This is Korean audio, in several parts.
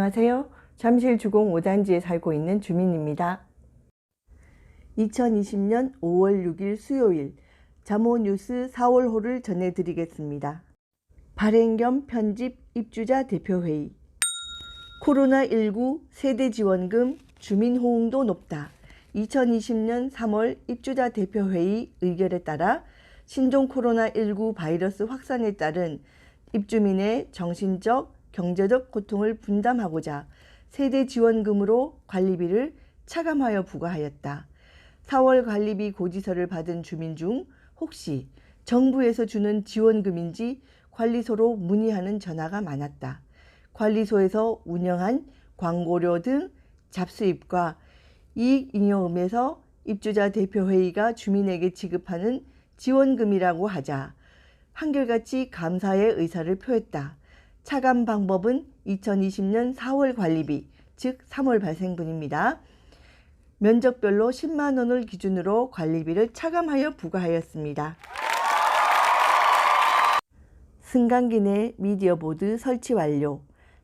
안녕하세요. 잠실 주공 5단지에 살고 있는 주민입니다. 2020년 5월 6일 수요일 자모뉴스 4월호를 전해드리겠습니다. 발행 겸 편집 입주자 대표회의. 코로나19 세대지원금 주민 호응도 높다. 2020년 3월 입주자 대표회의 의결에 따라 신종 코로나19 바이러스 확산에 따른 입주민의 정신적, 경제적 고통을 분담하고자 세대지원금으로 관리비를 차감하여 부과하였다. 4월 관리비 고지서를 받은 주민 중 혹시 정부에서 주는 지원금인지 관리소로 문의하는 전화가 많았다. 관리소에서 운영한 광고료 등 잡수입과 이익잉여금에서 입주자 대표회의가 주민에게 지급하는 지원금이라고 하자 한결같이 감사의 의사를 표했다. 차감 방법은 2020년 4월 관리비, 즉 3월 발생분입니다. 면적별로 10만 원을 기준으로 관리비를 차감하여 부과하였습니다. 승강기 내 미디어보드 설치 완료.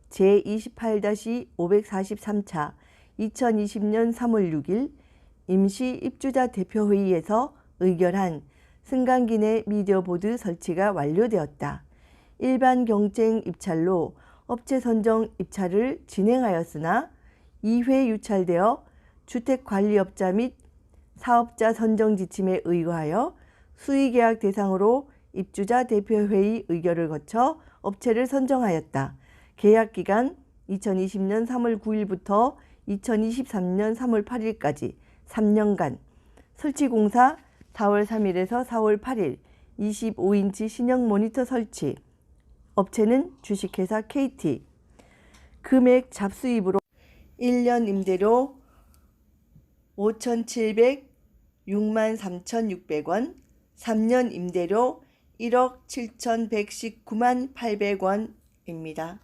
제28-543차 2020년 3월 6일 임시 입주자 대표회의에서 의결한 승강기 내 미디어보드 설치가 완료되었다. 일반 경쟁 입찰로 업체 선정 입찰을 진행하였으나 2회 유찰되어 주택관리업자 및 사업자 선정 지침에 의거하여 수의계약 대상으로 입주자 대표회의 의결을 거쳐 업체를 선정하였다. 계약기간 2020년 3월 9일부터 2023년 3월 8일까지 3년간, 설치공사 4월 3일에서 4월 8일 25인치 신형 모니터 설치, 업체는 주식회사 KT. 금액 잡수입으로 1년 임대료 5,763,600원, 3년 임대료 1억 7,119만 800원입니다.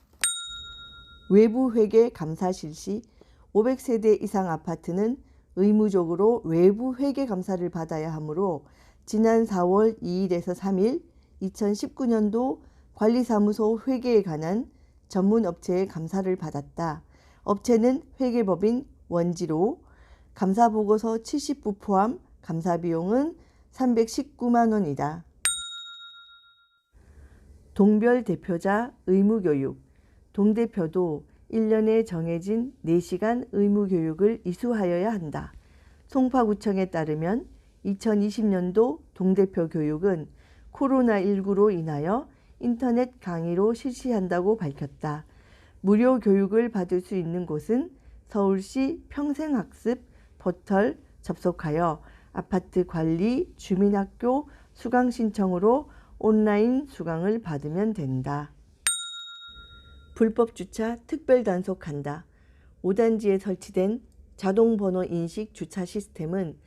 외부 회계 감사 실시. 500세대 이상 아파트는 의무적으로 외부 회계 감사를 받아야 하므로 지난 4월 2일에서 3일 2019년도 관리사무소 회계에 관한 전문 업체의 감사를 받았다. 업체는 회계법인 원지로. 감사보고서 70부 포함 감사비용은 319만 원이다. 동별 대표자 의무교육. 동대표도 1년에 정해진 4시간 의무교육을 이수하여야 한다. 송파구청에 따르면 2020년도 동대표 교육은 코로나19로 인하여 인터넷 강의로 실시한다고 밝혔다. 무료 교육을 받을 수 있는 곳은 서울시 평생학습 포털 접속하여 아파트 관리, 주민학교 수강 신청으로 온라인 수강을 받으면 된다. 불법 주차 특별 단속한다. 5단지에 설치된 자동번호 인식 주차 시스템은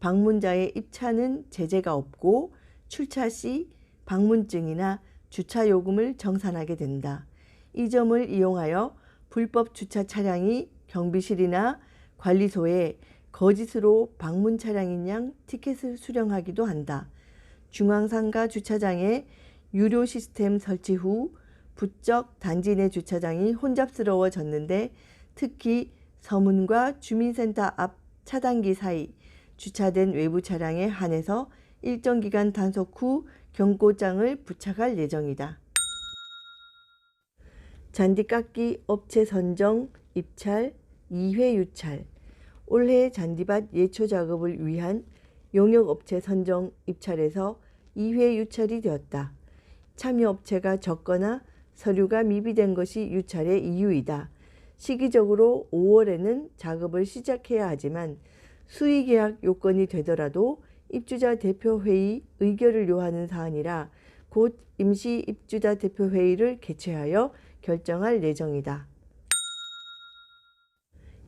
방문자의 입차는 제재가 없고 출차 시 방문증이나 주차 요금을 정산하게 된다. 이 점을 이용하여 불법 주차 차량이 경비실이나 관리소에 거짓으로 방문 차량인 양 티켓을 수령하기도 한다. 중앙상가 주차장에 유료 시스템 설치 후 부쩍 단지 내 주차장이 혼잡스러워졌는데 특히 서문과 주민센터 앞 차단기 사이 주차된 외부 차량에 한해서 일정 기간 단속 후 경고장을 부착할 예정이다. 잔디 깎기 업체 선정 입찰 2회 유찰. 올해 잔디밭 예초 작업을 위한 용역업체 선정 입찰에서 2회 유찰이 되었다. 참여업체가 적거나 서류가 미비된 것이 유찰의 이유이다. 시기적으로 5월에는 작업을 시작해야 하지만 수의계약 요건이 되더라도 입주자 대표회의 의결을 요하는 사안이라 곧 임시 입주자 대표회의를 개최하여 결정할 예정이다.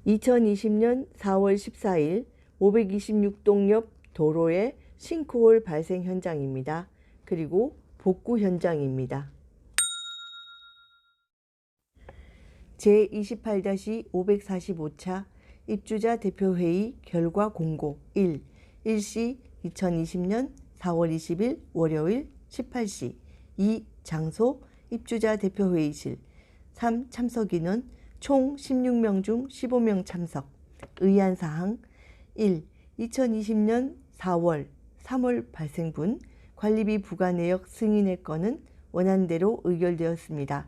2020년 4월 14일 526동 옆 도로의 싱크홀 발생 현장입니다. 그리고 복구 현장입니다. 제28-545차 입주자 대표회의 결과 공고 1. 일시 2020년 4월 20일 월요일 18시 2. 장소 입주자 대표회의실 3. 참석인원 총 16명 중 15명 참석. 의안사항 1. 2020년 4월, 3월 발생분 관리비 부과 내역 승인의 건은 원안대로 의결되었습니다.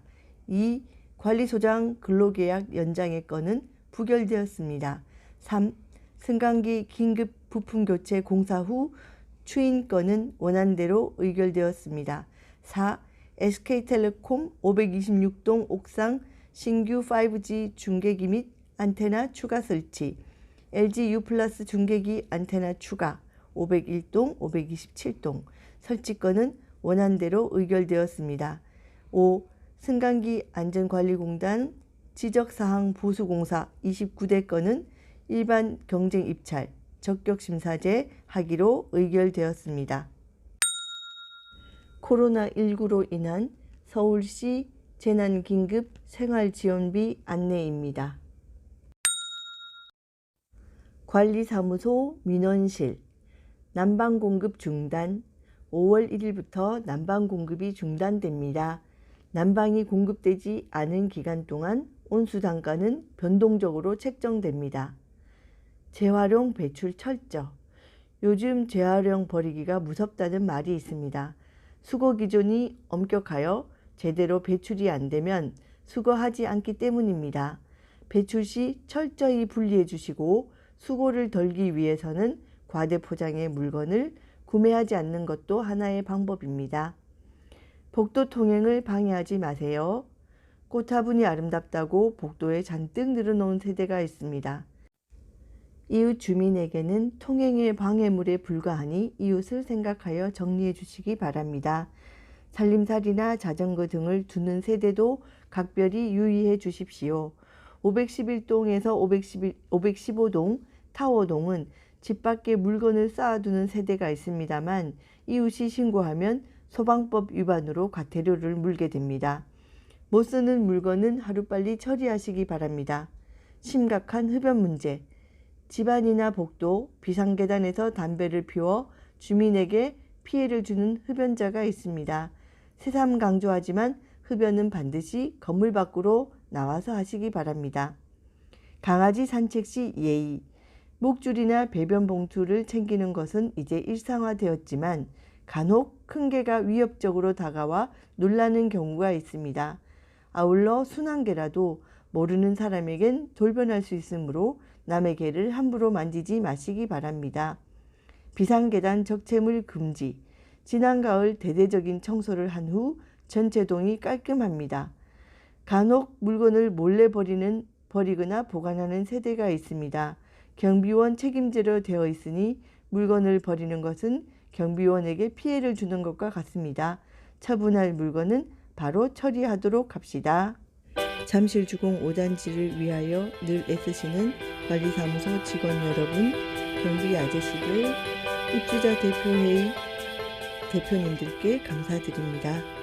2. 관리소장 근로계약 연장의 건은 부결되었습니다. 3. 승강기 긴급 부품교체 공사 후 추인 건은 원안대로 의결되었습니다. 4. SK텔레콤 526동 옥상 신규 5G 중계기 및 안테나 추가 설치, LG U+ 중계기 안테나 추가 501동, 527동 설치 건은 원안대로 의결되었습니다. 5. 승강기 안전관리공단 지적사항 보수공사 29대 건은 일반 경쟁 입찰, 적격심사제 하기로 의결되었습니다. 코로나19로 인한 서울시 재난긴급 생활지원비 안내입니다. 관리사무소 민원실 난방공급 중단. 5월 1일부터 난방공급이 중단됩니다. 난방이 공급되지 않은 기간 동안 온수단가는 변동적으로 책정됩니다. 재활용 배출 철저. 요즘 재활용 버리기가 무섭다는 말이 있습니다. 수거 기준이 엄격하여 제대로 배출이 안 되면 수거하지 않기 때문입니다. 배출 시 철저히 분리해 주시고 수고를 덜기 위해서는 과대포장의 물건을 구매하지 않는 것도 하나의 방법입니다. 복도 통행을 방해하지 마세요. 꽃화분이 아름답다고 복도에 잔뜩 늘어놓은 세대가 있습니다. 이웃 주민에게는 통행의 방해물에 불과하니 이웃을 생각하여 정리해 주시기 바랍니다. 살림살이나 자전거 등을 두는 세대도 각별히 유의해 주십시오. 511동에서 515동, 타워동은 집 밖에 물건을 쌓아두는 세대가 있습니다만 이웃이 신고하면 소방법 위반으로 과태료를 물게 됩니다. 못 쓰는 물건은 하루빨리 처리하시기 바랍니다. 심각한 흡연 문제. 집안이나 복도, 비상계단에서 담배를 피워 주민에게 피해를 주는 흡연자가 있습니다. 새삼 강조하지만 흡연은 반드시 건물 밖으로 나와서 하시기 바랍니다. 강아지 산책 시 예의. 목줄이나 배변 봉투를 챙기는 것은 이제 일상화되었지만 간혹 큰 개가 위협적으로 다가와 놀라는 경우가 있습니다. 아울러 순한 개라도 모르는 사람에겐 돌변할 수 있으므로 남의 개를 함부로 만지지 마시기 바랍니다. 비상계단 적재물 금지. 지난 가을 대대적인 청소를 한 후 전체 동이 깔끔합니다. 간혹 물건을 몰래 버리거나 보관하는 세대가 있습니다. 경비원 책임제로 되어 있으니 물건을 버리는 것은 경비원에게 피해를 주는 것과 같습니다. 처분할 물건은 바로 처리하도록 합시다. 잠실주공 5단지를 위하여 늘 애쓰시는 관리사무소 직원 여러분, 경비 아저씨들, 입주자 대표회의 대표님들께 감사드립니다.